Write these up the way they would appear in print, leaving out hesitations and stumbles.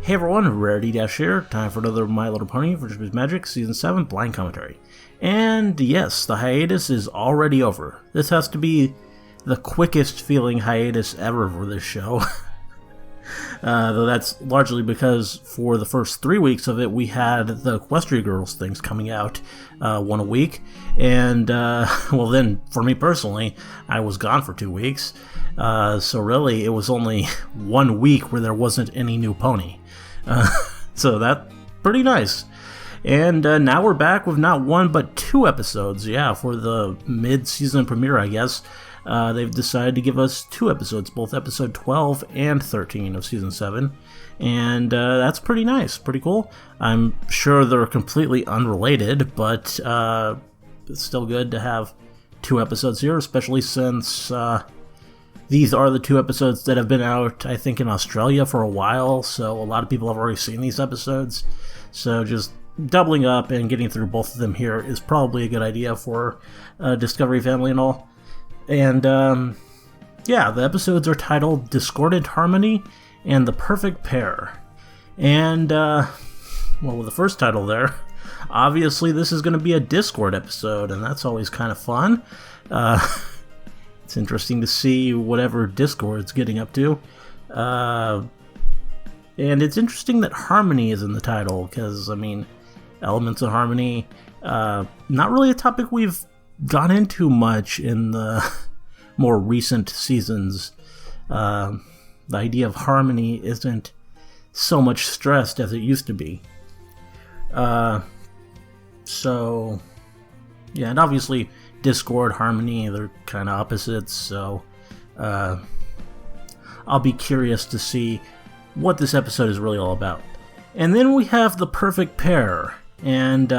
Hey everyone, Rarity Dash here. Time for another My Little Pony Friendship Magic Season 7 blind commentary. And yes, the hiatus is already over. This has to be the quickest feeling hiatus ever for this show. Though that's largely because for the first 3 weeks of it, we had the Equestria Girls things coming out one a week. And, well then, for me personally, I was gone for 2 weeks. So really, it was only 1 week where there wasn't any new pony. So that's pretty nice. And now we're back with not 1 but 2 episodes. Yeah, for the mid-season premiere, I guess. They've decided to give us 2 episodes, both episode 12 and 13 of season 7. And that's pretty nice, pretty cool. I'm sure they're completely unrelated, but it's still good to have 2 episodes here, especially since these are the 2 episodes that have been out, I think, in Australia for a while, so a lot of people have already seen these episodes. So just doubling up and getting through both of them here is probably a good idea for Discovery Family and all. And, yeah, the episodes are titled Discordant Harmony and The Perfect Pair. And, well, with the first title there, obviously this is going to be a Discord episode, and that's always kind of fun. It's interesting to see whatever Discord's getting up to. And it's interesting that harmony is in the title, because, I mean, elements of harmony, not really a topic we've gone into much in the more recent seasons. The idea of harmony isn't so much stressed as it used to be. So, yeah, and obviously Discord, harmony, they're kind of opposites, so I'll be curious to see what this episode is really all about. And then we have The Perfect Pair, and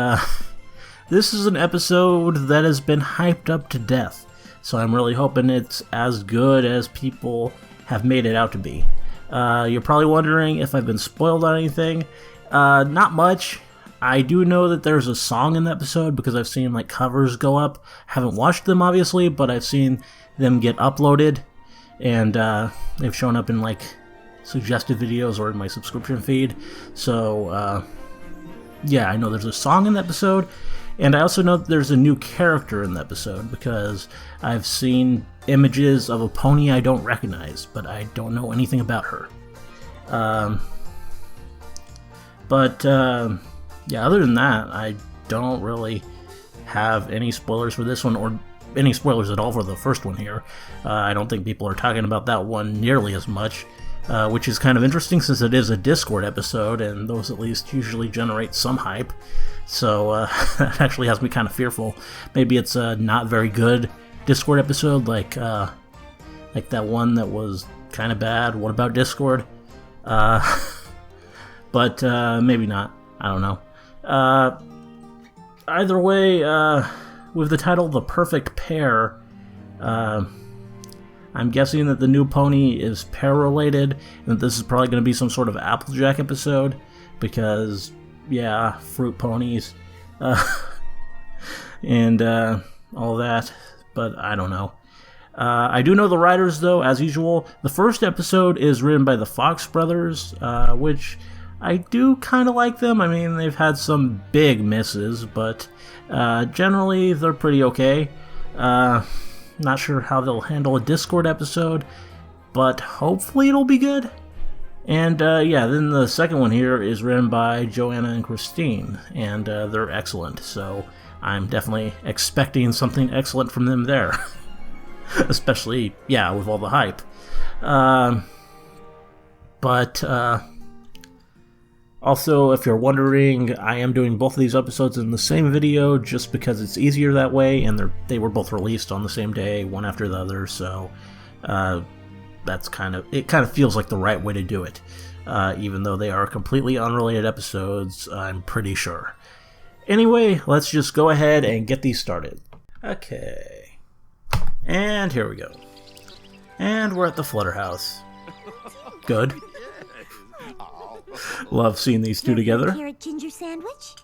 this is an episode that has been hyped up to death, so I'm really hoping it's as good as people have made it out to be. You're probably wondering if I've been spoiled on anything. Not much. I do know that there's a song in the episode because I've seen like covers go up. Haven't watched them obviously, but I've seen them get uploaded, and they've shown up in like suggested videos or in my subscription feed. So yeah, I know there's a song in the episode, and I also know that there's a new character in the episode because I've seen images of a pony I don't recognize, but I don't know anything about her. Yeah, other than that, I don't really have any spoilers for this one, or any spoilers at all for the first one here. I don't think people are talking about that one nearly as much, which is kind of interesting since it is a Discord episode, and those at least usually generate some hype. So that actually has me kind of fearful. Maybe it's a not very good Discord episode, like that one that was kind of bad. What about Discord? But maybe not. I don't know. Either way, with the title The Perfect Pair, I'm guessing that the new pony is pair-related, and that this is probably going to be some sort of Applejack episode, because, yeah, fruit ponies, and all that, but I don't know. I do know the writers, though, as usual. The first episode is written by the Fox brothers, which I do kind of like them. I mean, they've had some big misses, but generally they're pretty okay. Not sure how they'll handle a Discord episode, but hopefully it'll be good. And yeah, then the second one here is written by Joanna and Christine, and they're excellent, so I'm definitely expecting something excellent from them there. Especially, yeah, with all the hype. Also, if you're wondering, I am doing both of these episodes in the same video just because it's easier that way, and they were both released on the same day, one after the other, so it kind of feels like the right way to do it. Even though they are completely unrelated episodes, I'm pretty sure. Anyway, let's just go ahead and get these started. Okay. And here we go. And we're at the Flutter House. Good. Love seeing these two together. Carrot ginger sandwich?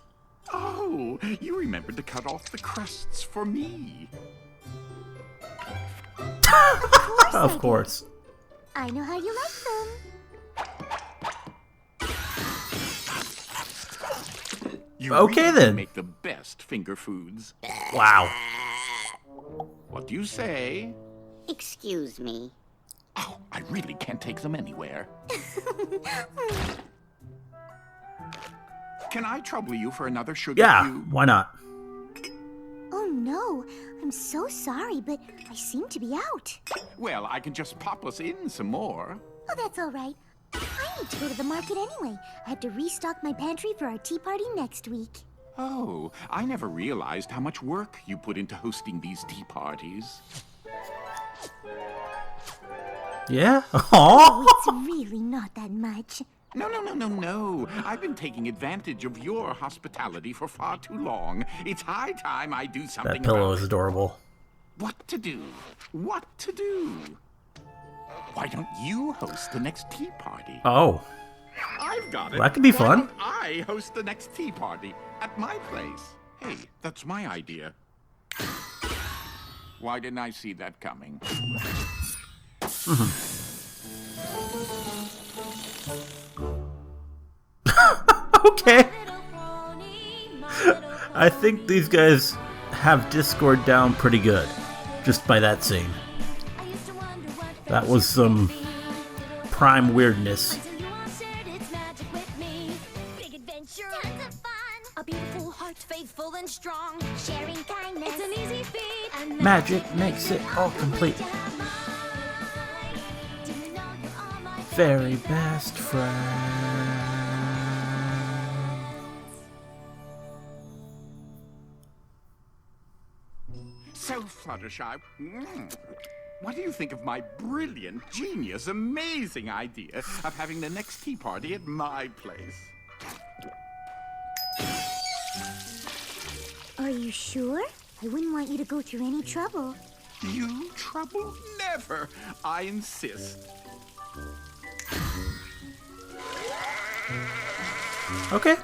Oh, you remembered to cut off the crusts for me. Of course. I know how you like them. You Okay, really then. make the best finger foods. Wow. What do you say? Excuse me. Oh, I really can't take them anywhere. Can I trouble you for another sugar Yeah, cube? why not? Oh no, I'm so sorry, but I seem to be out. Well, I can just pop us in some more. Oh, that's all right. I need to go to the market anyway. I have to restock my pantry for our tea party next week. Oh, I never realized how much work you put into hosting these tea parties. Yeah? Aww. Oh, it's really not that much. No. I've been taking advantage of your hospitality for far too long. It's high time I do something That pillow about is it. adorable. What to do? What to do? Why don't you host the next tea party? Oh. I've got it. That could be Why fun. don't I host the next tea party at my place? Hey, that's my idea. Why didn't I see that coming? Okay. I think these guys have Discord down pretty good, just by that scene. That was some prime weirdness. Big adventure, tons of fun. A beautiful heart, faithful and strong. Sharing kindness, it's an easy feat. And Magic makes it all complete. Very best friend. So, Fluttershy, what do you think of my brilliant, genius, amazing idea of having the next tea party at my place? Are you sure? I wouldn't want you to go through any trouble. You trouble? Never! I insist. Okay,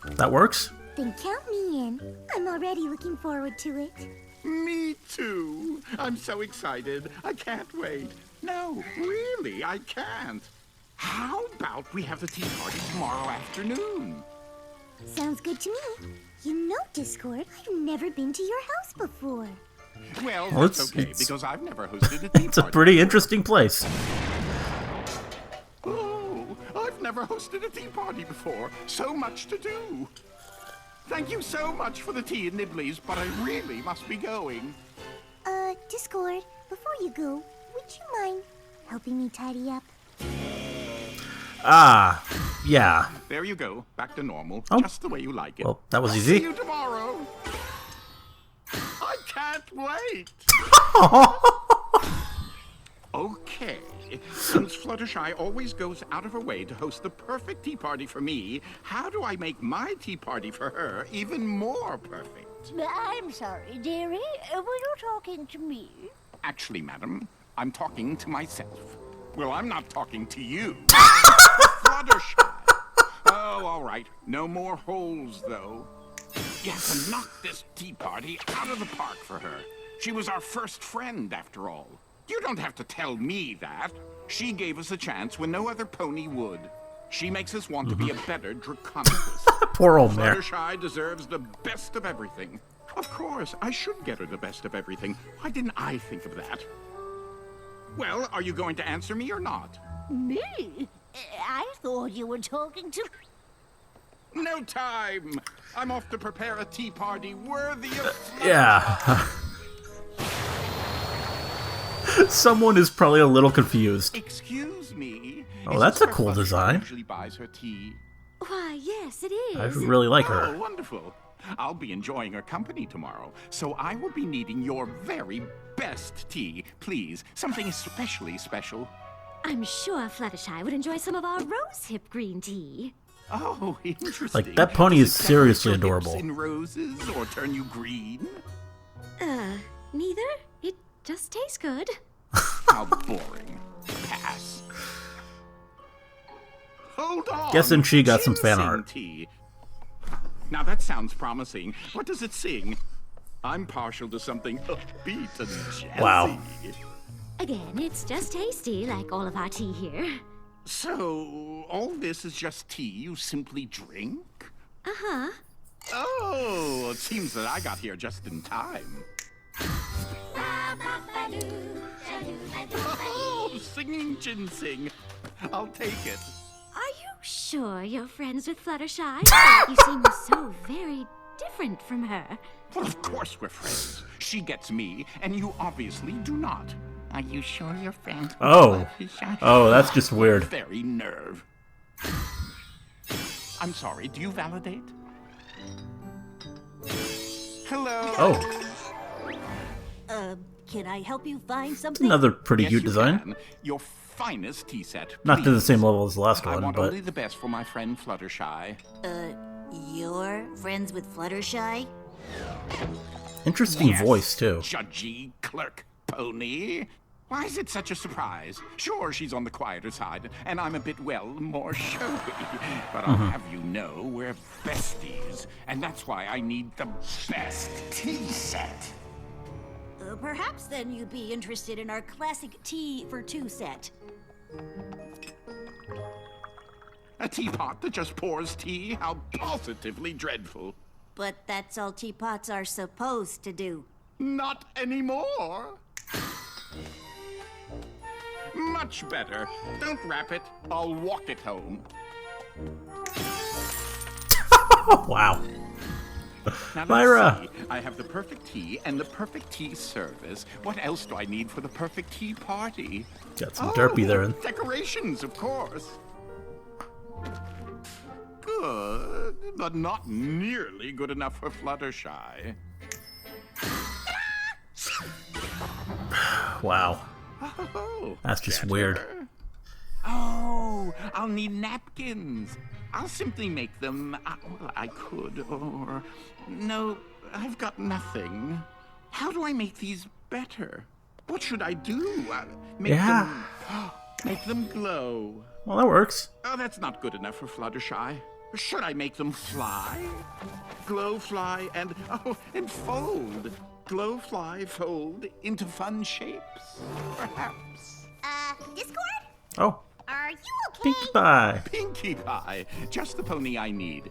that works. Then count me in. I'm already looking forward to it. Me too. I'm so excited. I can't wait. No, really, I can't. How about we have the tea party tomorrow afternoon? Sounds good to me. You know, Discord, I've never been to your house before. Well, Well, that's it's- okay, it's- because I've never hosted a tea It's a party. pretty interesting place. Oh, I've never hosted a tea party before. So much to do. Thank you so much for the tea and nibblies, but I really must be going. Discord, before you go, would you mind helping me tidy up? Ah, yeah. There you go, back to normal, Oh. just the way you like it. Well, that was See easy. you tomorrow. I can't wait. Okay, since Fluttershy always goes out of her way to host the perfect tea party for me, how do I make my tea party for her even more perfect? I'm sorry, dearie. Were you talking to me? Actually, madam, I'm talking to myself. Well, I'm not talking to you. Fluttershy. Oh, all right. No more holes, though. You have to knock this tea party out of the park for her. She was our first friend, after all. You don't have to tell me that. She gave us a chance when no other pony would. She makes us want to be a better Draconicus. Poor old Mare. Fluttershy deserves the best of everything. Of course, I should get her the best of everything. Why didn't I think of that? Well, are you going to answer me or not? Me? I thought you were talking to... No time! I'm off to prepare a tea party worthy of... Yeah. Someone is probably a little confused. Excuse me. Oh, is that's this a where cool Fluttershy design. Usually buys her tea. Why, yes, it is. I really like Oh, her. wonderful. I'll be enjoying her company tomorrow, so I will be needing your very best tea. Please, something especially special. I'm sure Fluttershy would enjoy some of our rosehip green tea. Oh, interesting. Like, that pony Does is it decorate seriously your lips adorable. in roses or turn you green? Neither. It just tastes good. How boring. Pass. Hold on. Guessing she got some fan Ginseng art. Tea. Now that sounds promising. What does it sing? I'm partial to something upbeat and jazzy. Wow. Again, it's just tasty, like all of our tea here. So, all this is just tea you simply drink? Uh-huh. Oh, it seems that I got here just in time. Oh, singing ginseng. I'll take it. Are you sure you're friends with Fluttershy? You seem so very different from her. Well, of course we're friends. She gets me, and you obviously do not. Are you sure you're friends? Oh. Oh, that's just weird. Very nerve. I'm sorry, do you validate? Hello. Oh, Can I help you find something? another pretty Yes, cute you design. can. Your finest tea set. Not to the please. same level as the last I one, want but only the best for my friend Fluttershy. You're friends with Fluttershy? interesting Yes, voice too. Judgy clerk pony. Why is it such a surprise? Sure, she's on the quieter side, and I'm a bit, well, more showy. But I'll have you know we're besties, and that's why I need the best tea set. Perhaps then you'd be interested in our classic tea for two set. A teapot that just pours tea? How positively dreadful. But that's all teapots are supposed to do. Not anymore. Much better. Don't wrap it. I'll walk it home. Oh, wow. Now let's Myra. see. I have the perfect tea and the perfect tea service. What else do I need for the perfect tea party? Got some derpy there. Decorations, of course. Good, but not nearly good enough for Fluttershy. Wow. Oh, That's just better. weird. Oh, I'll need napkins. I'll simply make them. Well, I could, or no, I've got nothing. How do I make these better? What should I do? Make them glow. Well, that works. Oh, that's not good enough for Fluttershy. Should I make them fly? Glow, fly, and fold. Glow, fly, fold into fun shapes, perhaps. Discord? Oh, Are you okay? Pinkie Pie. Pinkie Pie, just the pony I need.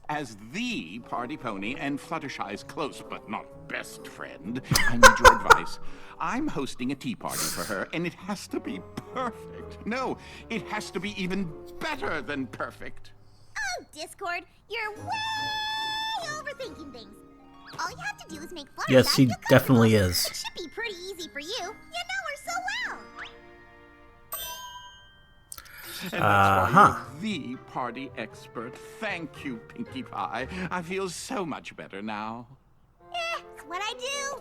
As the party pony and Fluttershy's close but not best friend, I need your advice. I'm hosting a tea party for her, and it has to be perfect. No, it has to be even better than perfect. Oh, Discord, you're way overthinking things. All you have to do is make Fluttershy Yes, he feel comfortable. definitely is. It should be pretty easy for you. You know her so well. And that's why you're the party expert. Thank you, Pinkie Pie. I feel so much better now. It's what I do.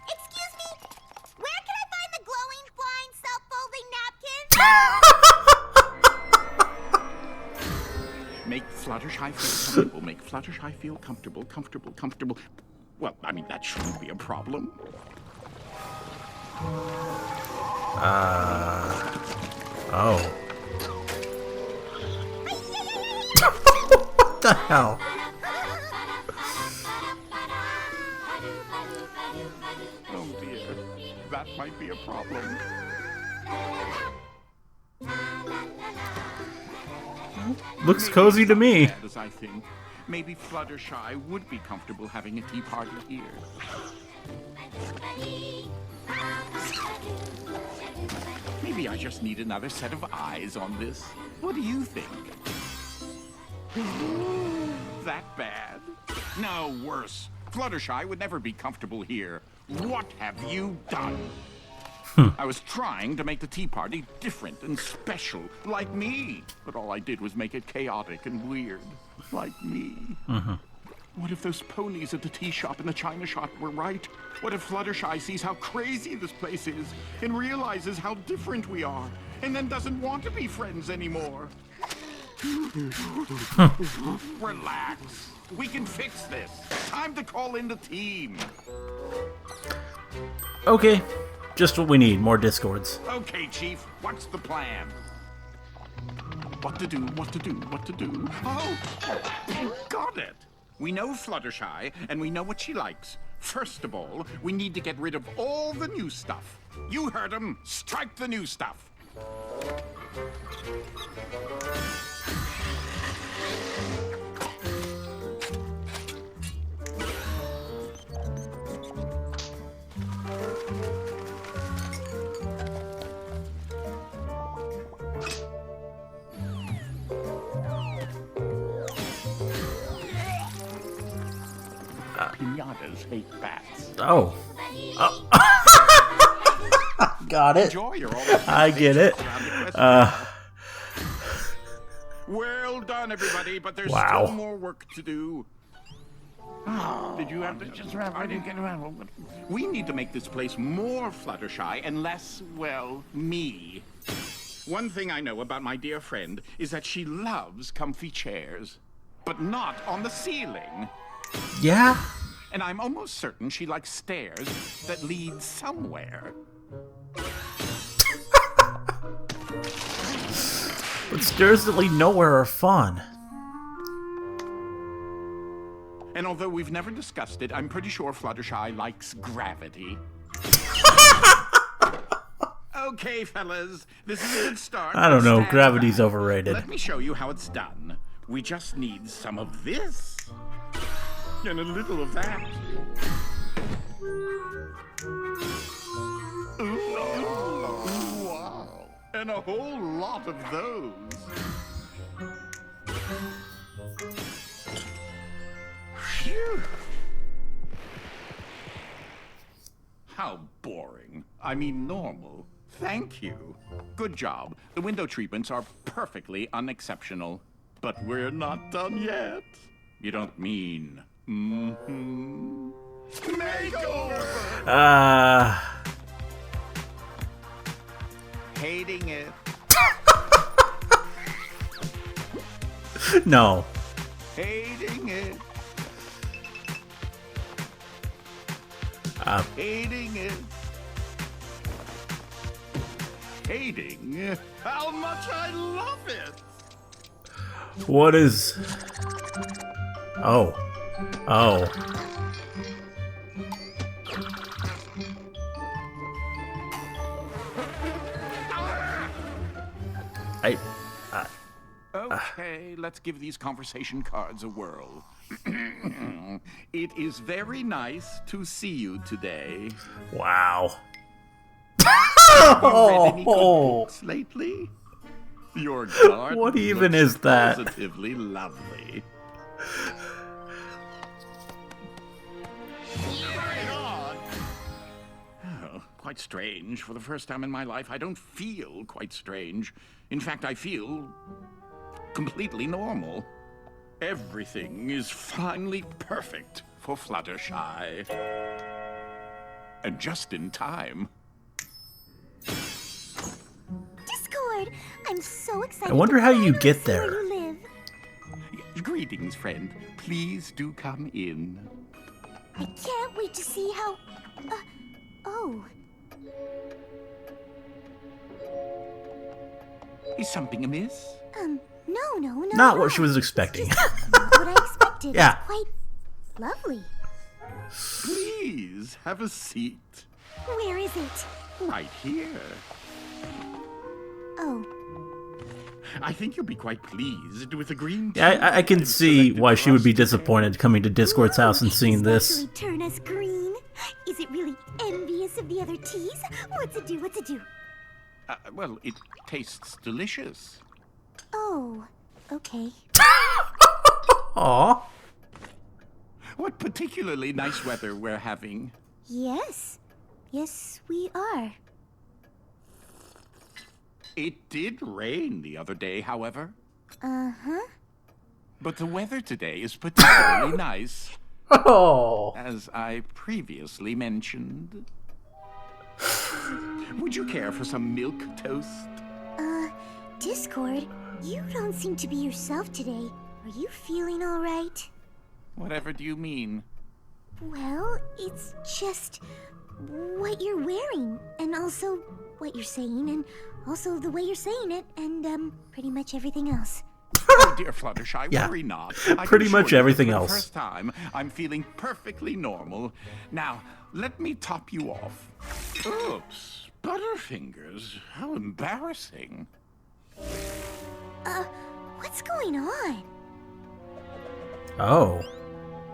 Excuse me? Where can I find the glowing, flying, self-folding napkin? Make Fluttershy feel comfortable. Make Fluttershy feel comfortable, comfortable. Well, I mean, that shouldn't be a problem. Oh. What the hell? Oh dear, that might be a problem. Looks cozy to me. Bad as I think. Maybe Fluttershy would be comfortable having a tea party here. Maybe I just need another set of eyes on this. What do you think? That bad? No, worse. Fluttershy would never be comfortable here. What have you done? I was trying to make the tea party different and special, like me. But all I did was make it chaotic and weird, like me. What if those ponies at the tea shop and the china shop were right? What if Fluttershy sees how crazy this place is and realizes how different we are and then doesn't want to be friends anymore? Relax. We can fix this. Time to call in the team. Okay, just what we need, more discords. Okay, Chief, what's the plan? What to do? Oh, got it. We know Fluttershy, and we know what she likes. First of all, we need to get rid of all the new stuff. You heard him. Strike the new stuff. Pinatas hate bats. Oh. Got it. Enjoy your I get it. Well done, everybody, but there's Wow. still more work to do. Did you have to just wrap? I didn't get around. We need to make this place more Fluttershy and less, well, me. One thing I know about my dear friend is that she loves comfy chairs, but not on the ceiling. Yeah? And I'm almost certain she likes stairs that lead somewhere. But stairs that lead nowhere are fun. And although we've never discussed it, I'm pretty sure Fluttershy likes gravity. Okay, fellas, this is a good start. I don't know, Stand gravity's back. overrated. Let me show you how it's done. We just need some of this. And a little of that. Ooh, wow. And a whole lot of those. Phew. How boring. I mean normal. Thank you. Good job. The window treatments are perfectly unexceptional. But we're not done yet. You don't mean... Mm-hmm. Makeover! Hating it. No. Hating it. Hating it. Hating how much I love it. What is... Oh. Oh. Okay, let's give these conversation cards a whirl. It is very nice to see you today. Wow. Have you read any good books lately? Your garden What even looks is that? Positively lovely. Right on. Oh, quite strange. For the first time in my life, I don't feel quite strange. In fact, I feel completely normal. Everything is finally perfect for Fluttershy. And just in time. Discord! I'm so excited. I wonder to how you finally get see there. where you live. Greetings, friend. Please do come in. I can't wait to see how... oh. Is something amiss? No. Not what she was expecting. Just not what I expected. Yeah. It's quite lovely. Please have a seat. Where is it? Right here. Oh. I think you'll be quite pleased with the green tea. Yeah, I can I've see selected why for she would us be today. disappointed coming to Discord's house and seeing this. Especially turn us green. Is it really envious of the other teas? What's it do? Well, it tastes delicious. Oh. Okay. Aw. What particularly nice weather we're having. Yes, we are. It did rain the other day, however. Uh-huh. But the weather today is particularly nice, Oh. as I previously mentioned. Would you care for some milk toast? Discord, you don't seem to be yourself today. Are you feeling all right? Whatever do you mean? Well, it's just what you're wearing, and also what you're saying, and also the way you're saying it, and pretty much everything else. Oh, dear Fluttershy, Yeah. worry not. I can Pretty assure much you that everything for else. the first time, I'm feeling perfectly normal. Now, let me top you off. Oops, Butterfingers, how embarrassing. What's going on? Oh.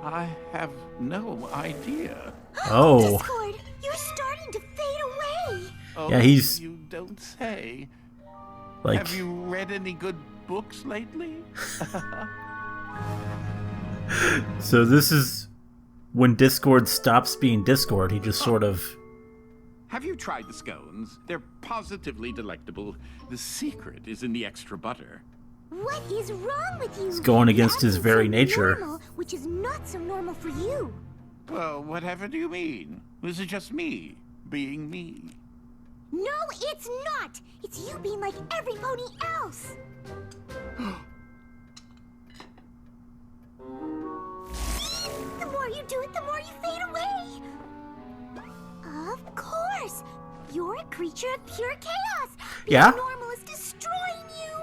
I have no idea. Oh. Discord, you're starting to fade away. Oh, Yeah, he's- You don't say. Like, Have you read any good books lately? so this is when Discord stops being Discord. He just sort of... Have you tried the scones? They're positively delectable. The secret is in the extra butter. What is wrong with you? It's going against his Acting very so nature. normal, which is not so normal for you. Well, whatever do you mean? This is just me being me. No, it's not. It's you being like every pony else. The more you do it, the more you fade away. Of course. You're a creature of pure chaos. Being Yeah? normal is destroying you.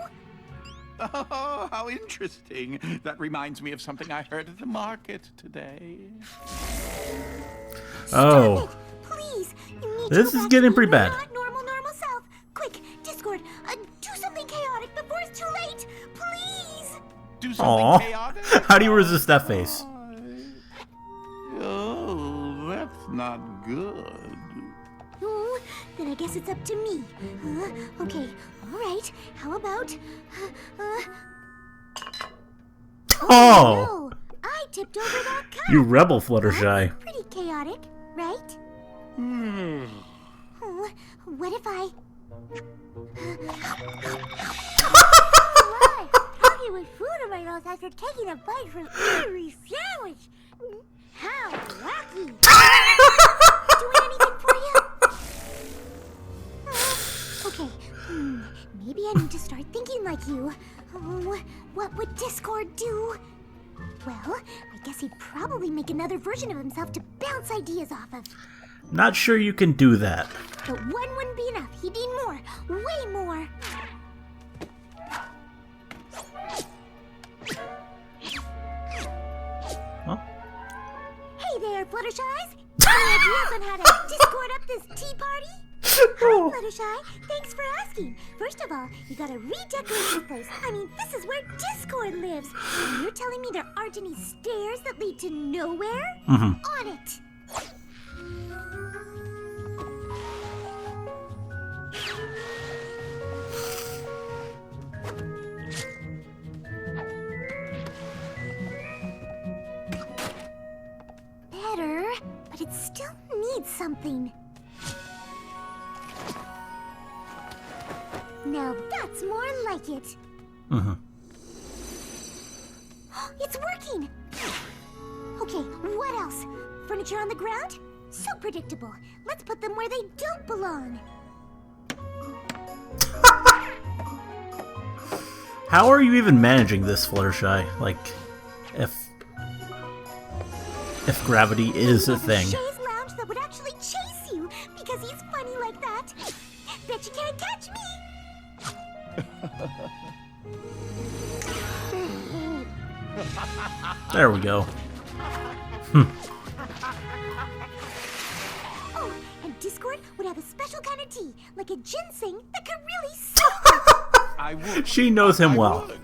Oh, how interesting. That reminds me of something I heard at the market today. Oh. Stop it. Please. You need This to go is back getting to pretty your bad. not normal self. Quick, Discord, do something chaotic before it's too late. Please. Do something Aw. chaotic? How do you resist that face? Oh, that's not good. Oh, then I guess it's up to me. Okay, all right. How about... Oh! No, I tipped over that cup. You rebel, Fluttershy. Pretty chaotic, right? Oh, what if I... Oh my! Talking with food in my nose after taking a bite from every sandwich. How lucky! Doing anything for you? Okay, maybe I need to start thinking like you. Oh, what would Discord do? Well, I guess he'd probably make another version of himself to bounce ideas off of. Not sure you can do that. But one wouldn't be enough. He'd need more. Way more. Huh? Hey there, Fluttershies! Any ideas on how to Discord up this tea party? Hi, Fluttershy. Thanks for asking. First of all, you gotta redecorate this place. I mean, this is where Discord lives. And you're telling me there aren't any stairs that lead to nowhere? On it! Better, but it still needs something. Now that's more like it. It's working! Okay, what else? Furniture on the ground? So predictable. Let's put them where they don't belong. How are you even managing this, Fluttershy? Like, if gravity is a thing. Shay's lounge that would actually chase you because he's funny like that. Bet you can't catch me. There we go. Oh, and Discord would have a special kind of tea, like a ginseng that could really soak. I would. She knows him I well. would.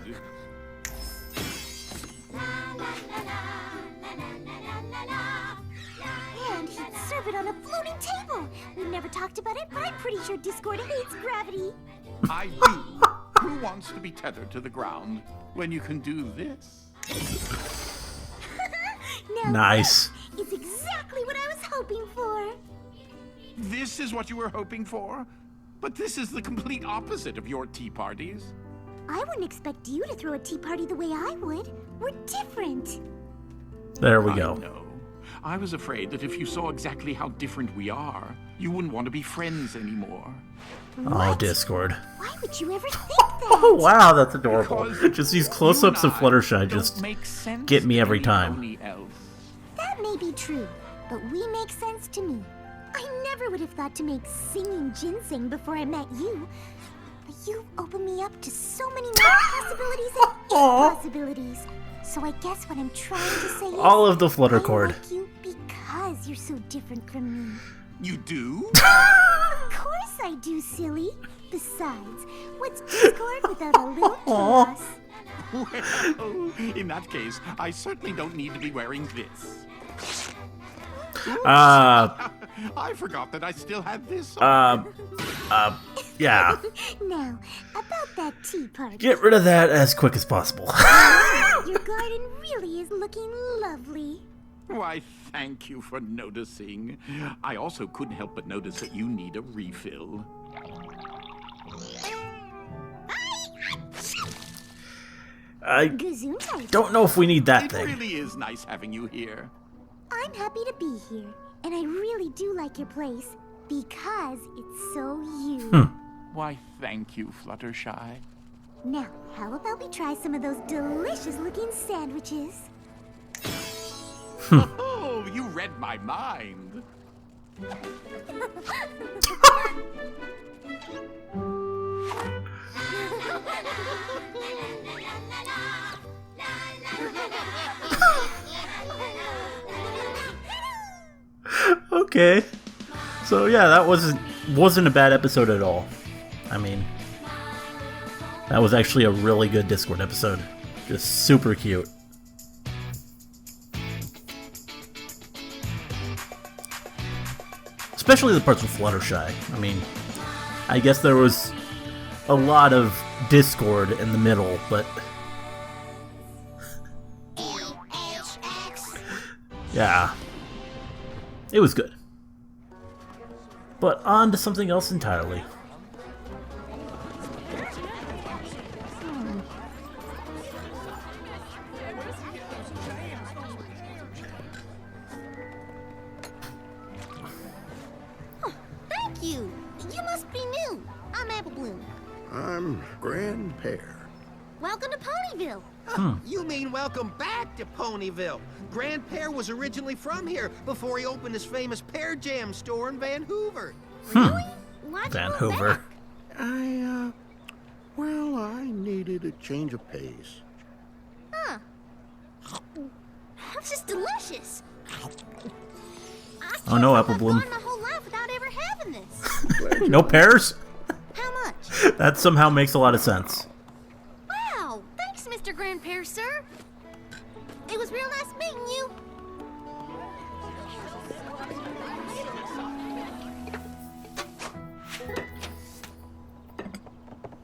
And he'd serve it on a floating table. We've never talked about it, but I'm pretty sure Discord hates gravity. I do. Who wants to be tethered to the ground when you can do this? Now Nice. this is exactly what I was hoping for. This is what you were hoping for? But this is the complete opposite of your tea parties. I wouldn't expect you to throw a tea party the way I would. We're different. There we I go. know. I was afraid that if you saw exactly how different we are, you wouldn't want to be friends anymore. Oh, What? Discord. Why would you ever think Oh, that? wow, that's adorable. Because Just these you close-ups and of I Fluttershy don't just make sense get me to every any time. pony else. That may be true, but we make sense to me. I never would have thought to make singing ginseng before I met you. But you've opened me up to so many more possibilities and impossibilities. So I guess what I'm trying to say is... all of the I Fluttercord. like you because you're so different from me. You do? Of course I do, silly. Besides, What's Discord without a little chaos? Well, in that case, I certainly don't need to be wearing this. I forgot that I still had this on. Yeah. Now, about that tea party. Get rid of that as quick as possible. Your garden really is looking lovely. Why, thank you for noticing. I also couldn't help but notice that you need a refill. I Gesundheit. don't know if we need that It thing. really is nice having you here. I'm happy to be here, and I really do like your place because it's so you. Why, thank you, Fluttershy. Now, how about we try some of those delicious-looking sandwiches? Oh, you read my mind. Okay. So yeah, that wasn't a bad episode at all. I mean, that was actually a really good Discord episode. Just super cute. Especially the parts with Fluttershy. I mean, I guess there was a lot of Discord in the middle, but yeah, it was good. But on to something else entirely. Thank you. You must be new. I'm Apple Bloom. I'm Grand Pear. Welcome to Ponyville. You mean welcome back to Ponyville? Grand Pear was originally from here before he opened his famous Pear Jam store in Vancouver. Why'd you Van move Hoover. back? I needed a change of pace. Huh. This is delicious. Oh no, Apple Bloom. I've gone my whole life without ever having this. No pears? How much? That somehow makes a lot of sense. Wow. Thanks, Mr. Grandpair, sir. It was real nice meeting you.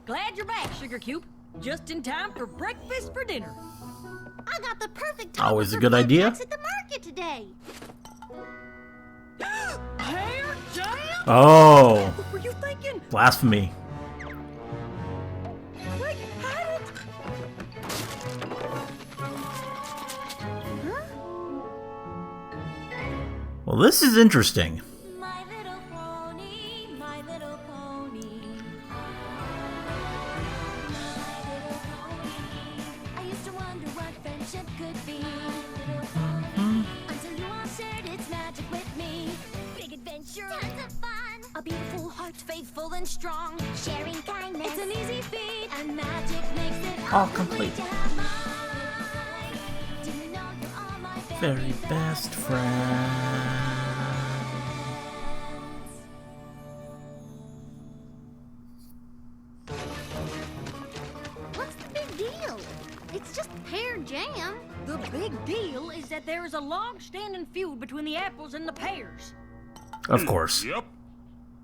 Glad you're back, Sugar Cube. Just in time for breakfast for dinner. I got the perfect Always topping a for good idea. flapjacks at the market today. Pear Jam? Oh, What were you thinking? blasphemy. Wait, hide it! Well, this is interesting. My little pony, my little pony. I used to wonder what friendship could be. Until you all shared its magic with me. Big adventure, tons of fun. A beautiful heart, faithful and strong. Sharing kindness. It's an easy feat, and magic makes it All complete. Do you know you're all my Very best friend. What's the big deal? It's just pear jam. The big deal is that there is a long-standing feud between the apples and the pears. Of course. Yep.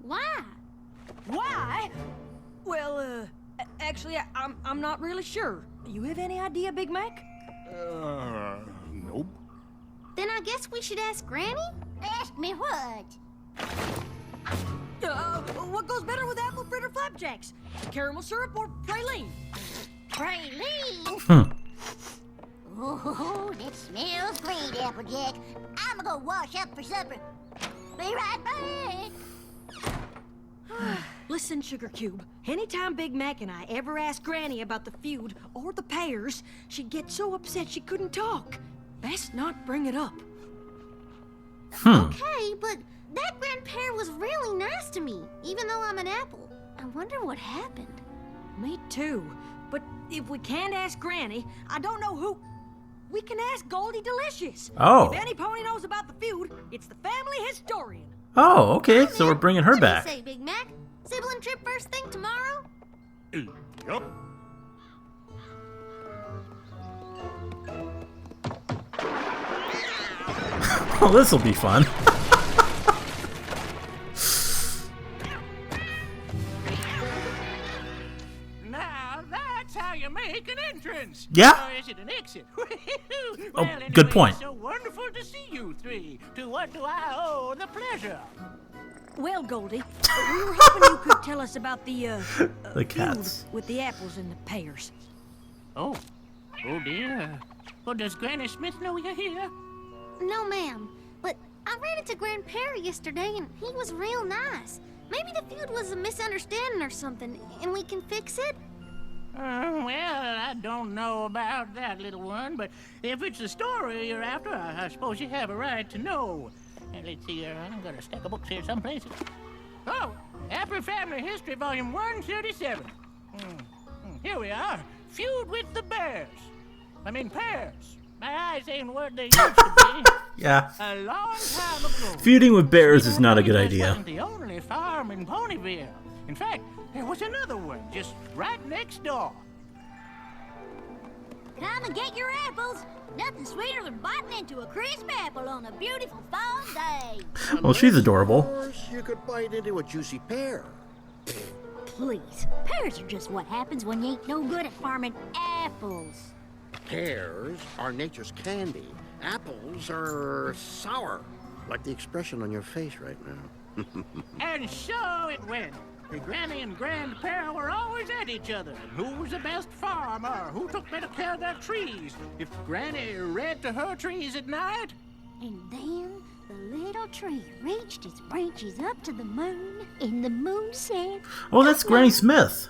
Why? Why? Well, actually, I'm not really sure. You have any idea, Big Mac? Nope. Then I guess we should ask Granny? Ask me what? What goes better with apple fritter flapjacks? Caramel syrup or praline? Praline? Oh, that smells great, Applejack. I'm gonna go wash up for supper. Be right back. Listen, Sugar Cube. Anytime Big Mac and I ever asked Granny about the feud or the pears, she'd get so upset she couldn't talk. Best not bring it up. Okay, but that grandpear was really nice to me, even though I'm an apple. I wonder what happened. Me too. But if we can't ask Granny, I don't know who. We can ask Goldie Delicious. Oh. If any pony knows about the feud, it's the family historian. Oh, okay. So we're bringing her What do you back. say, Big Mac? Sibling trip first thing tomorrow? Yup. Oh, this'll be fun. Now that's how you make an entrance. Yeah. Or is it an exit? Oh, good point. It's so wonderful to see you three. To what do I owe the pleasure? Well, Goldie, we were hoping you could tell us about the The cats. feud with the apples and the pears. Oh dear. Well, does Granny Smith know you're here? No, ma'am. But I ran into Grand Pear yesterday, and he was real nice. Maybe the feud was a misunderstanding or something, and we can fix it? Well, I don't know about that, little one, but if it's the story you're after, I suppose you have a right to know. And let's see, I've got a stack of books here someplace. Oh, Apple Family History, Volume 137. Here we are. Feud with the bears. I mean, pears. My eyes ain't what they used to be. Yeah. A long time ago. Feuding with bears is not a good This idea. wasn't the only farm in Ponyville. In fact, there was another one just right next door. Come and get your apples. Nothing sweeter than biting into a crisp apple on a beautiful fall day. Well, she's adorable. Of course, you could bite into a juicy pear. Please, pears are just what happens when you ain't no good at farming apples. Pears are nature's candy. Apples are sour, like the expression on your face right now. And so it went. The Granny and Grand Pear were always at each other. Who was the best farmer? Who took better care of their trees? If Granny read to her trees at night? And then the little tree reached its branches up to the moon, and the moon said, Oh, that's Granny Smith.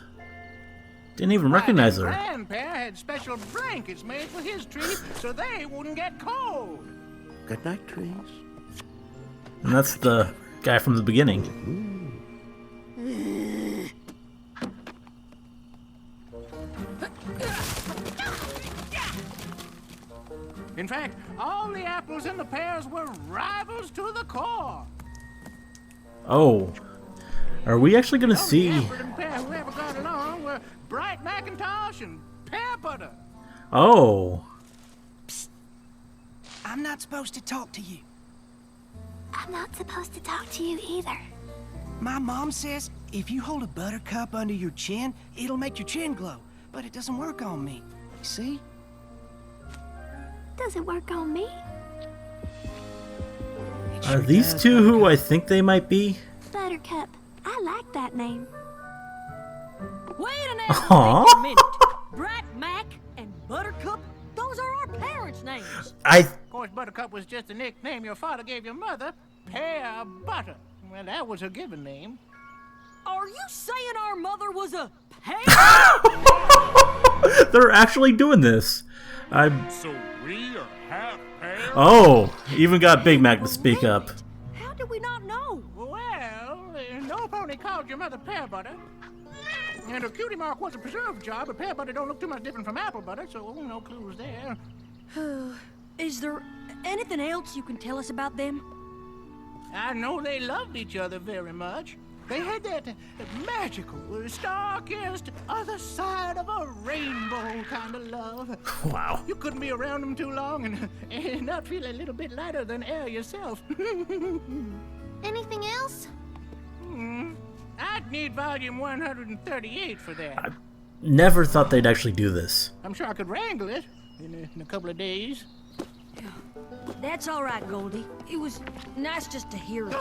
Didn't even recognize her. Grand Pear had special blankets made for his tree so they wouldn't get cold. Good night, trees. And that's the guy from the beginning. In fact, all the apples and the pears were rivals to the core. Oh. Are we actually going to Only see... apple and pear who ever got along were Bright Macintosh and Pear Butter. Oh. I'm not supposed to talk to you. I'm not supposed to talk to you either. My mom says if you hold a buttercup under your chin, it'll make your chin glow. But it doesn't work on me. See? Does it work on me? It Are sure these does, two who Buttercup. I think they might be? Buttercup. I like that name. Wait a minute. Aw. Think a minute. Bright Mac and Buttercup, those are our parents' names. Of course, Buttercup was just a nickname your father gave your mother. Pear Butter. Well, that was her given name. Are you saying our mother was a pear? They're actually doing this. I'm... So we are half pear? Oh, even got Big Mac to speak up. How did we not know? Well, no pony called your mother Pear Butter. And her cutie mark was a preserved jar, but pear butter don't look too much different from apple butter, so no clues there. Is there anything else you can tell us about them? I know they loved each other very much. They had that magical, star-kissed, other side of a rainbow kind of love. Wow. You couldn't be around them too long and not feel a little bit lighter than air yourself. Anything else? I'd need volume 138 for that. Never thought they'd actually do this. I'm sure I could wrangle it in a couple of days. That's all right, Goldie. It was nice just to hear it.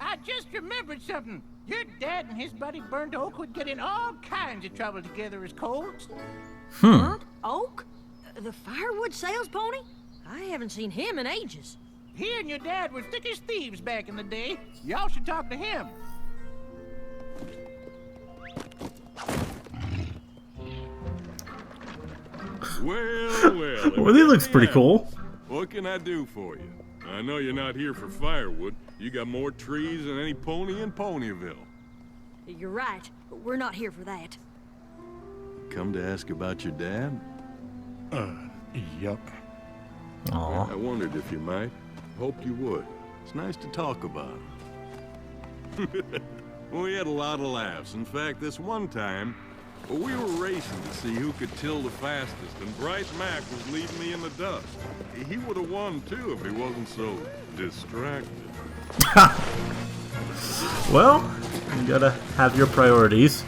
I just remembered something. Your dad and his buddy Burnt Oak would get in all kinds of trouble together as colts. Burnt Oak? The firewood sales pony? I haven't seen him in ages. He and your dad were thick as thieves back in the day. Y'all should talk to him. Well, Well, he looks pretty cool. What can I do for you? I know you're not here for firewood. You got more trees than any pony in Ponyville. You're right, but we're not here for that. Come to ask about your dad? Yup. Aw. I wondered if you might. Hoped you would. It's nice to talk about him. We had a lot of laughs. In fact, this one time, Well, we were racing to see who could till the fastest, and Bright Mac was leading me in the dust. He would have won, too, if he wasn't so distracted. Well, you gotta have your priorities.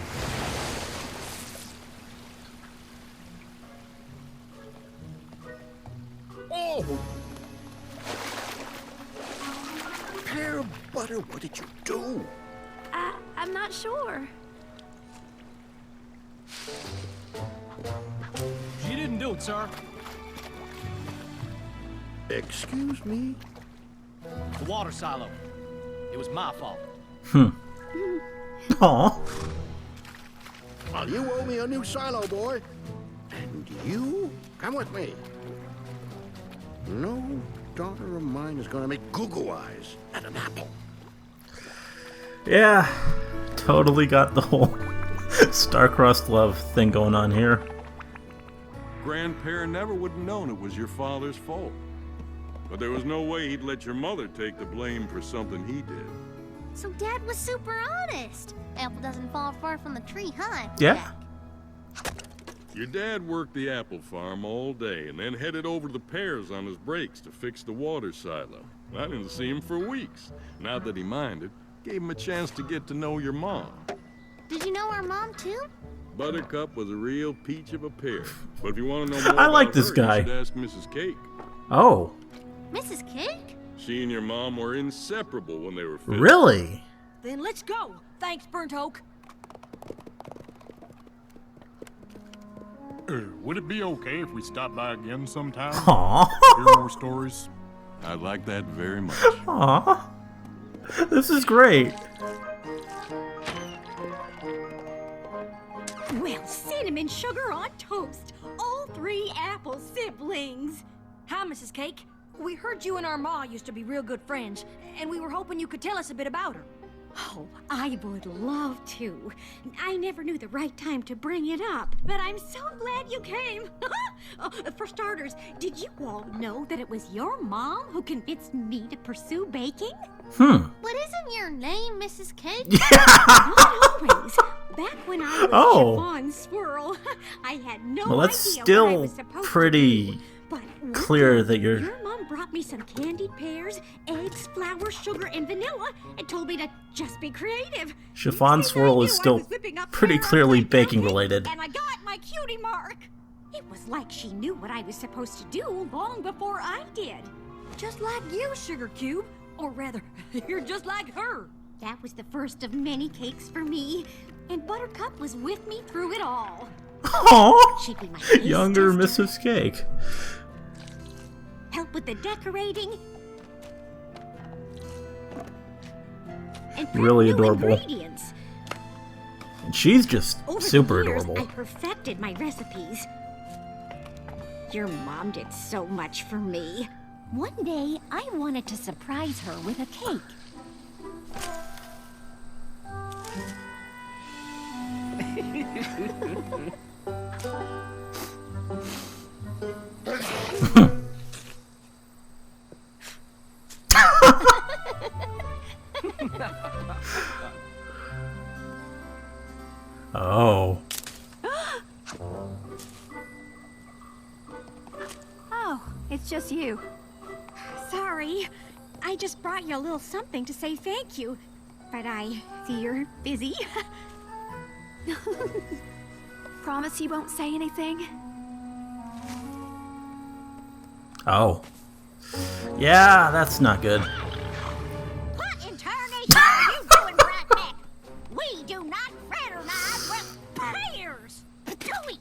Oh! Pear butter, what did you do? I'm not sure. She didn't do it, sir. Excuse me? The water silo. It was my fault. Aw. Well, you owe me a new silo, boy. And you? Come with me. No daughter of mine is gonna make goo-goo eyes at an apple. Yeah, totally got the whole star-crossed love thing going on here. Grandpa never would have known it was your father's fault. But there was no way he'd let your mother take the blame for something he did. So Dad was super honest. Apple doesn't fall far from the tree, huh? Yeah. Your dad worked the apple farm all day and then headed over to the Pears on his breaks to fix the water silo. I didn't see him for weeks. Not that he minded. Gave him a chance to get to know your mom. Did you know our mom too? Buttercup was a real peach of a pear. But if you want to know more I like about this her, guy. you should ask Mrs. Cake. Oh, Mrs. Cake? She and your mom were inseparable when they were 50. really? Then let's go. Thanks, Burnt Oak. Would it be okay if we stop by again sometime? Aw. Hear more stories? I'd like that very much. Aw. This is great. Well, cinnamon sugar on toast. All 3 Apple siblings. Hi, Mrs. Cake. We heard you and our ma used to be real good friends, and we were hoping you could tell us a bit about her. Oh, I would love to. I never knew the right time to bring it up, but I'm so glad you came. For starters, did you all know that it was your mom who convinced me to pursue baking? But isn't your name Mrs. Cake? Not always. Back when I was Chiffon Swirl, I had no Well, that's idea what I still was supposed pretty to do. But clear that you're... Your mom brought me some candied pears, eggs, flour, sugar, and vanilla, and told me to just be creative. Chiffon Swirl is still pretty clearly baking related. And I got my cutie mark. It was like she knew what I was supposed to do long before I did. Just like you, Sugar Cube. Or rather, you're just like her. That was the first of many cakes for me, and Buttercup was with me through it all. Aww. She'd be my taste Younger tester, Mrs. Cake. help with the decorating, and Really new adorable. ingredients. And she's just Over super the years, adorable. I perfected my recipes. Your mom did so much for me. One day, I wanted to surprise her with a cake. Oh. Oh, it's just you. Sorry, I just brought you a little something to say thank you. But I see you're busy. Promise you won't say anything? Oh. Yeah, that's not good. What in tarnation are you doing, Bratneck? We do not fraternize with pears. Gooey.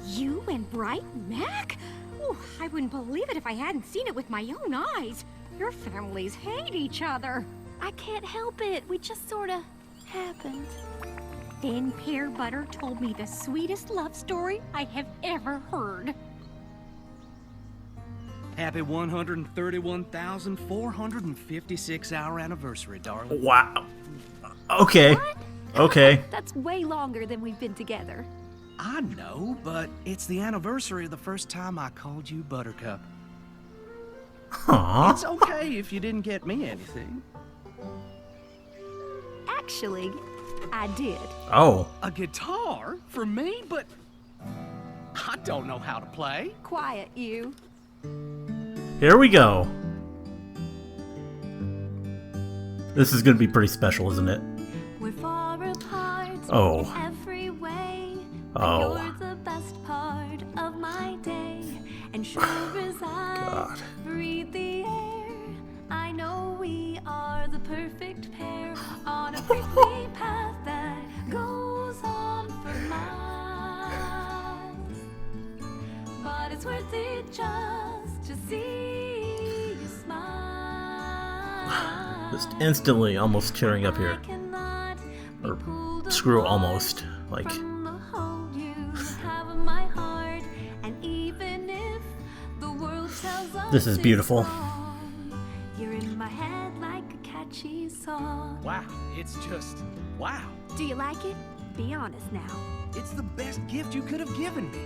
You and Bright Mac? Oh, I wouldn't believe it if I hadn't seen it with my own eyes. Your families hate each other. I can't help it. We just sorta happened. Then Pear Butter told me the sweetest love story I have ever heard. Happy 131,456 hour anniversary, darling. Wow. Okay. What? Okay. That's way longer than we've been together. I know, but it's the anniversary of the first time I called you Buttercup. Aww. It's okay if you didn't get me anything. Actually, I did. Oh. A guitar? For me? But I don't know how to play. Quiet, you. Here we go. This is gonna be pretty special, isn't it? We're far apart Oh. in every way. Oh. You're the best part of my day. And sure as I God. breathe the air, I know we are the perfect pair on a prickly path that goes on for miles. But it's worth it just to see you smile. Just instantly almost tearing up here. Or screw almost. Like, From the hold you have of my heart, and even if the world tells us this is beautiful. it's wrong, you're in my head like a catchy song. Wow, it's just wow. Do you like it? Be honest now. It's the best gift you could have given me.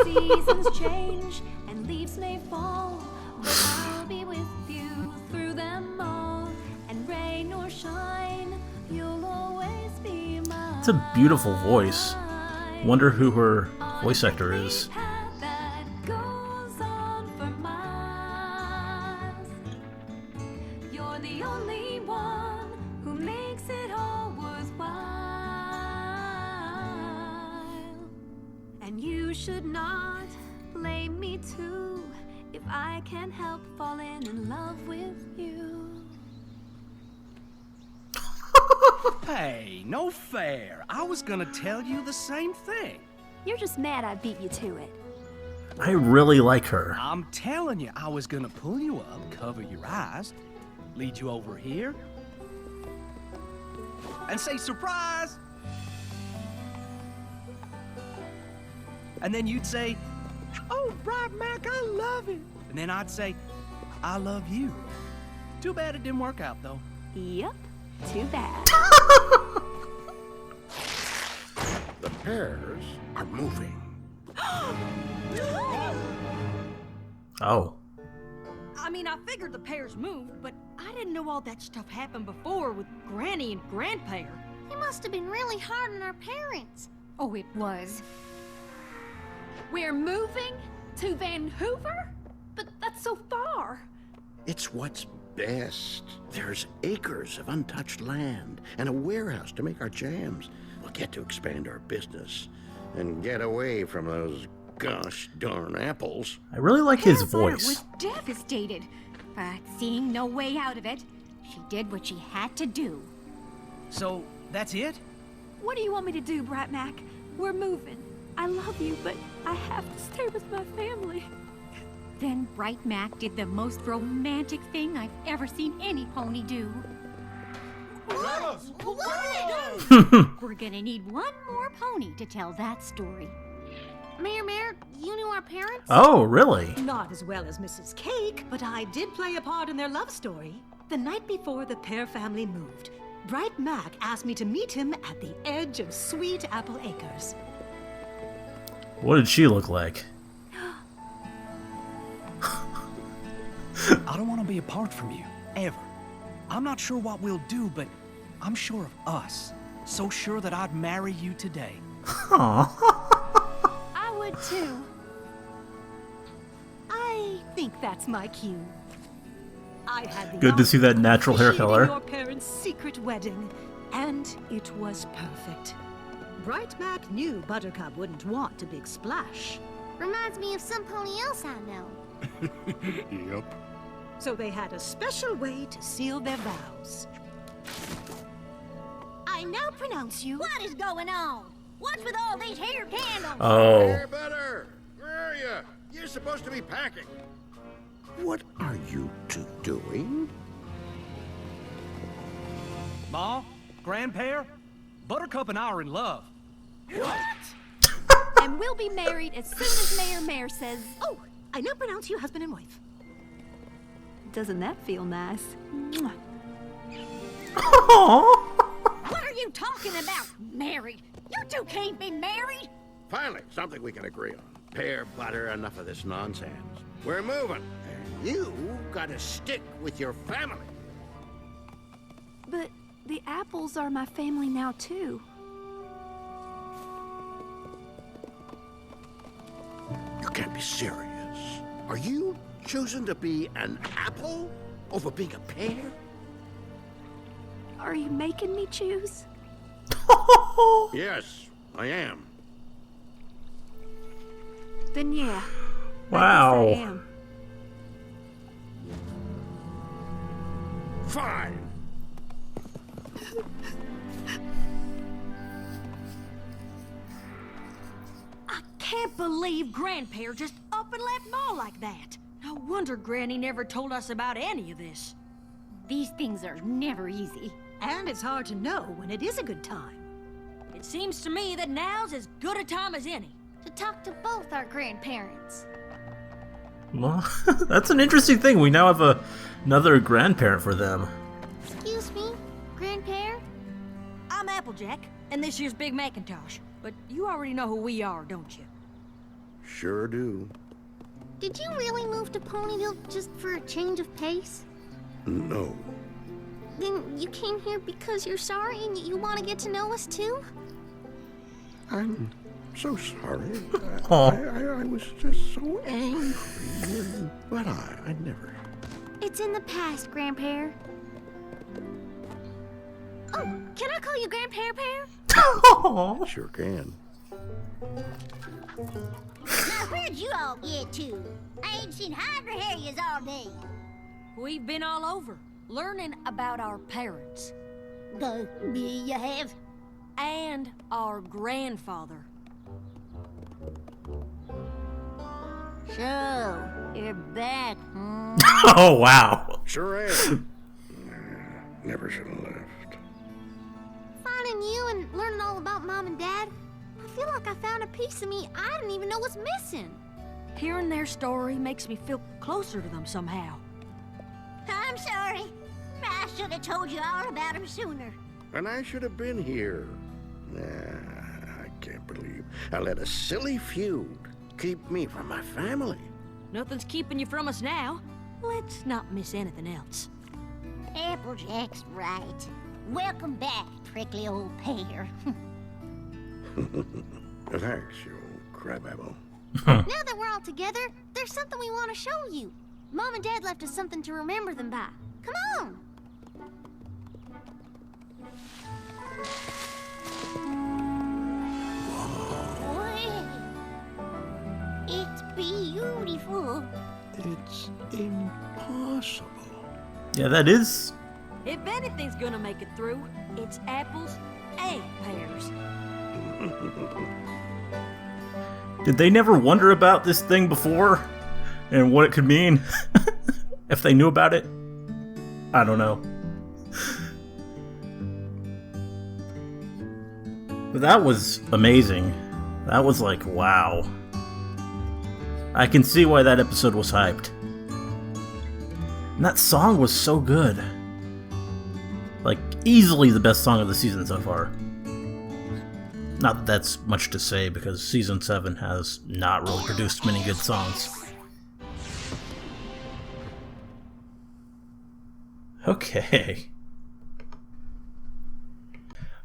Seasons change and leaves may fall, but I'll be with you through them all. And rain or shine, you'll always be mine. It's a beautiful voice. Wonder who her voice actor is. Path that goes on for miles. You're the only one who makes it all worthwhile. And you should not blame me too if I can't help falling in love with you. Hey, no fair. I was gonna tell you the same thing. You're just mad I beat you to it. I really like her. I'm telling you, I was gonna pull you up, cover your eyes, lead you over here, and say surprise. And then you'd say, oh, Bright Mac, I love it. And then I'd say, I love you. Too bad it didn't work out, though. Yep. Too bad. The Pears are moving. Oh. I mean, I figured the Pears moved, but I didn't know all that stuff happened before with Granny and Grandpa. It must have been really hard on our parents. Oh, it was. We're moving to Vancouver? But that's so far. It's what's best. There's acres of untouched land and a warehouse to make our jams. We'll get to expand our business and get away from those gosh darn apples. I really like his Pear voice. was devastated, but seeing no way out of it, she did what she had to do. So, that's it? What do you want me to do, Bright Mac? We're moving. I love you, but I have to stay with my family. Then Bright Mac did the most romantic thing I've ever seen any pony do. What did it do? We're gonna need one more pony to tell that story. Mayor, you knew our parents? Oh, really? Not as well as Mrs. Cake, but I did play a part in their love story. The night before the Pear family moved, Bright Mac asked me to meet him at the edge of Sweet Apple Acres. What did she look like? I don't want to be apart from you, ever. I'm not sure what we'll do, but I'm sure of us. So sure that I'd marry you today. Aww. I would too. I think that's my cue. I had the Good to see that honor of natural hair officiating color. Your parents' secret wedding, and it was perfect. Bright Mac knew Buttercup wouldn't want a big splash, Reminds me of some pony else I know. Yep. so they had a special way to seal their vows. I now pronounce you. What is going on? What's with all these hair candles? Oh. Hey, Butter! Where are you? You're supposed to be packing. What are you two doing? Ma, Grandpa, Buttercup and I are in love. And we'll be married as soon as Mayor says, Oh, I now pronounce you husband and wife. doesn't that feel nice? Mwah. What are you talking about? Married? You two can't be married. Finally, something we can agree on. Pear, Butter, enough of this nonsense. We're moving. And you gotta stick with your family. But The apples are my family now, too. You can't be serious. Are you choosing to be an apple over being a pear? Are you making me choose? Yes, I am. Then yeah. Wow. I guess I am. Fine. I can't believe Grandpa just up and left Ma like that. No wonder Granny never told us about any of this. These things are never easy. And it's hard to know when it is a good time. It seems to me that now's as good a time as any. To talk to both our grandparents. Well, that's an interesting thing. We now have another grandparent for them. Excuse me, Grandpa? I'm Applejack, and this year's Big Macintosh. But you already know who we are, don't you? Sure do. Did you really move to Ponyville just for a change of pace? No. Then you came here because you're sorry and you want to get to know us too? I'm so sorry. Aw. I was just so angry. But I never... It's in the past, Grandpa. Oh, can I call you Grandpa Pear? Sure can. Now, where'd you all get to? I ain't seen Hydra Harriers all day. We've been all over, learning about our parents. Me, you have? And our grandfather. So, you're back, hmm? Oh, wow. Sure am. Never should have left. Finding you and learning all about Mom and Dad, I feel like I found a piece of me I didn't even know was missing. Hearing their story makes me feel closer to them somehow. I'm sorry. I should have told you all about him sooner. And I should have been here. I can't believe I let a silly feud keep me from my family. Nothing's keeping you from us now. Let's not miss anything else. Applejack's right. Welcome back, prickly old Pear. Thanks, you old crabapple. Now that we're all together, there's something we want to show you. Mom and Dad left us something to remember them by. Come on! It's beautiful. It's impossible. Yeah, that is. If anything's gonna make it through, it's apples and pears. Did they never wonder about this thing before? And what it could mean? If they knew about it? I don't know. But that was amazing. That was like, wow. I can see why that episode was hyped. And that song was so good. Like, easily the best song of the season so far. Not that that's much to say, because Season 7 has not really produced many good songs. Okay.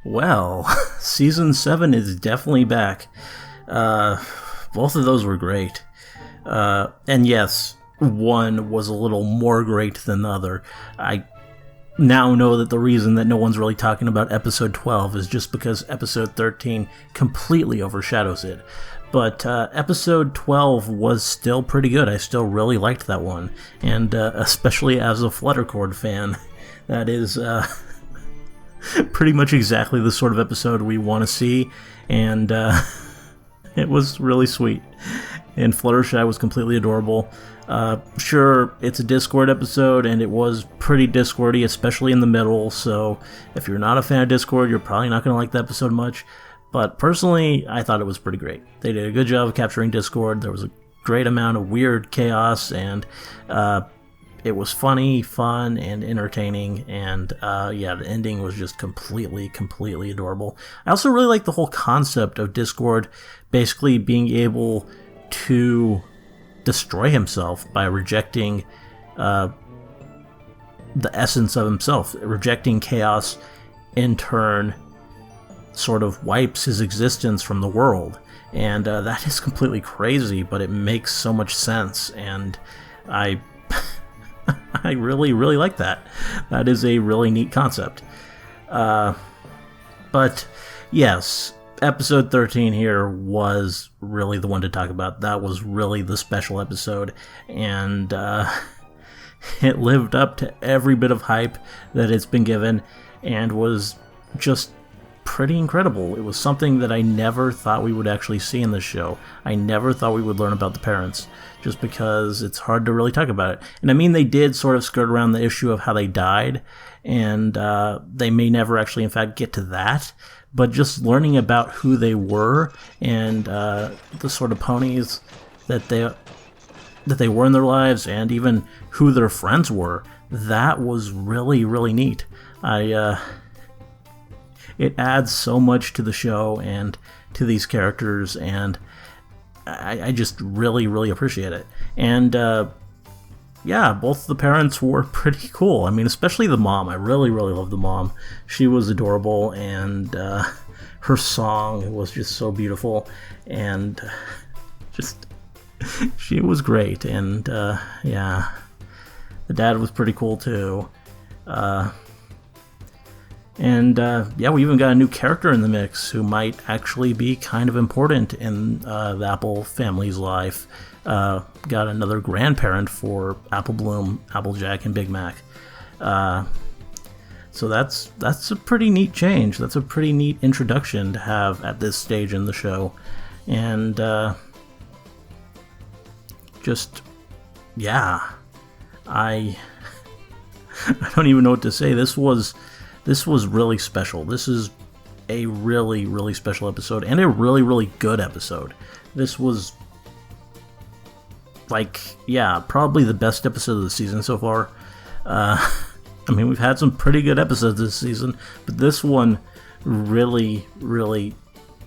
Well, Season 7 is definitely back. Both of those were great. And yes, one was a little more great than the other. I now know that the reason that no one's really talking about episode 12 is just because episode 13 completely overshadows it. But episode 12 was still pretty good. I still really liked that one. And especially as a Fluttercord fan, that is pretty much exactly the sort of episode we want to see. And it was really sweet. And Fluttershy was completely adorable. Sure, it's a Discord episode, and it was pretty Discordy, especially in the middle, so if you're not a fan of Discord, you're probably not going to like the episode much. But personally, I thought it was pretty great. They did a good job of capturing Discord. There was a great amount of weird chaos, and it was funny, fun, and entertaining, and yeah, the ending was just completely adorable. I also really like the whole concept of Discord basically being able to destroy himself by rejecting the essence of himself, rejecting chaos in turn sort of wipes his existence from the world. And that is completely crazy, but it makes so much sense, and I I really, really like that. That is a really neat concept. But yes, episode 13 here was really the one to talk about. That was really the special episode, and it lived up to every bit of hype that it's been given, and was just pretty incredible. It was something that I never thought we would actually see in this show. I never thought we would learn about the parents, just because it's hard to really talk about it. And I mean, they did sort of skirt around the issue of how they died, and they may never actually, in fact, get to that. But just learning about who they were and the sort of ponies that they were in their lives, and even who their friends were, that was really, really neat. It adds so much to the show and to these characters, and I just really, really appreciate it. And yeah, both the parents were pretty cool. I mean, especially the mom. I really, really love the mom. She was adorable, and her song was just so beautiful, and just she was great. And yeah, the dad was pretty cool too. And yeah, we even got a new character in the mix who might actually be kind of important in the Apple family's life. Got another grandparent for Apple Bloom, Applejack, and Big Mac. So that's a pretty neat change. That's a pretty neat introduction to have at this stage in the show. And just, yeah, I don't even know what to say. This was really special. This is a really, really special episode, and a really, really good episode. This was, like, yeah, probably the best episode of the season so far. I mean, we've had some pretty good episodes this season, but this one really, really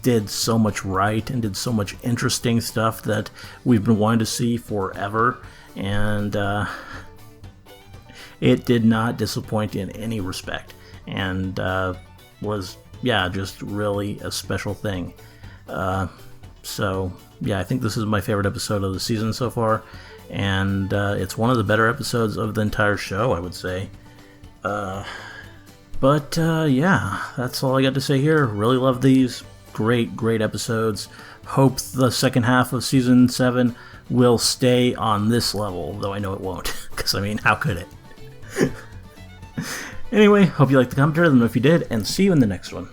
did so much right and did so much interesting stuff that we've been wanting to see forever, and it did not disappoint in any respect. And was, yeah, just really a special thing. So, yeah, I think this is my favorite episode of the season so far, and it's one of the better episodes of the entire show, I would say. But yeah, that's all I got to say here. Really love these. Great, great episodes. Hope the second half of Season 7 will stay on this level, though I know it won't, because, I mean, how could it? Anyway, hope you liked the commentary, let me know if you did, and see you in the next one.